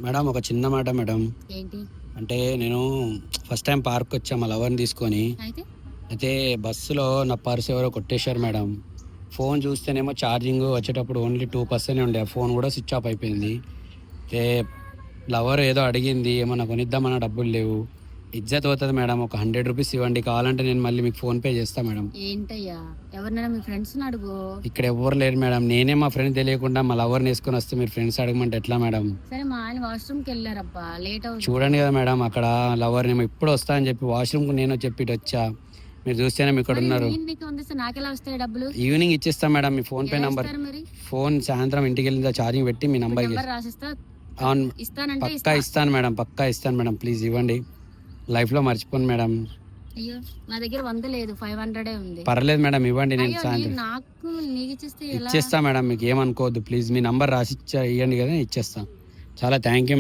Madam ఒక చిన్న మాట మేడం. ఏంటి? అంటే నేను ఫస్ట్ టైం పార్క్ వచ్చా మా లవర్ని తీసుకొని. అయితే? అయితే బస్సులో నా పర్స్ ఎవరో కొట్టేశారు మేడం. ఫోన్ చూస్తేనేమో ఛార్జింగ్ వచ్చేటప్పుడు ఓన్లీ 2% ఉండే. ఆ ఫోన్ కూడా స్విచ్ ఆఫ్ అయిపోయింది. అయితే లవర్ ఏదో అడిగింది. ఏమన్నా కొనిద్దామన్నా డబ్బులు లేవు. ఇజ్జత్ పోతది మేడం. ఒక ₹100 ఇవ్వండి. కావాలంటే నేను మళ్ళీ మీకు ఫోన్‌పే చేస్తా మేడం. ఏంటయ్యా? ఎవరినైనా మీ ఫ్రెండ్స్‌ని అడుగు. ఇక్కడ ఎవ్వరు లేరు మేడం. నేనే మా ఫ్రెండ్ తెలియకుండా మా లవర్‌ని ఏసుకొని వస్తే మీరు ఫ్రెండ్స్ అడగమంటే ఎట్లా మేడం? సరే మా ఆయన వాష్‌రూమ్‌కెళ్లారబ్బా! లేట్ అవుతుంది. చూడండి కదా మేడం, అక్కడ లవర్‌నేమో ఇప్పుడు వస్తా అని చెప్పి వాష్‌రూమ్‌కి నేను చెప్పి ఇటొచ్చా. మీరు చూస్తేనేమో ఇక్కడ మరి ఉన్నారు. నేను నీకు అందిస్తే నాకెలా వస్తాయి డబ్బులు? ఈవినింగ్ ఇచ్చేస్తా మేడం మీ ఫోన్‌పే ఎలా నంబర్. ఇస్తారు మరి? ఫోన్ సాయంత్రం ఇంటికెళ్ళిన ఛార్జింగ్ పెట్టి మీ ఇప్పుడు నంబర్‌కి నెంబర్ రాసిస్తా. అవును. ఇస్తానంటే పక్కా ఇస్తా. ఇస్తాను మేడం. పక్కా ఇస్తాను మేడం. ప్లీజ్ ఇవ్వండి. లైఫ్‌లో మర్చిపోను మేడం. అయ్యో! నా దగ్గర 100 లేదు. 500 ఉంది. పర్లేదు మేడం ఇవ్వండి. నేను అయ్యో! సాయంత్రం నీకిచ్చేస్తే ఎలా? ఇచ్చేస్తా మేడం. మీకు ఏమనుకోవద్దు ప్లీజ్. మీ నంబర్ రాసిచ్చా ఇయ్యండి కదా ఇచ్చేస్తా. చాలా థ్యాంక్ యూ.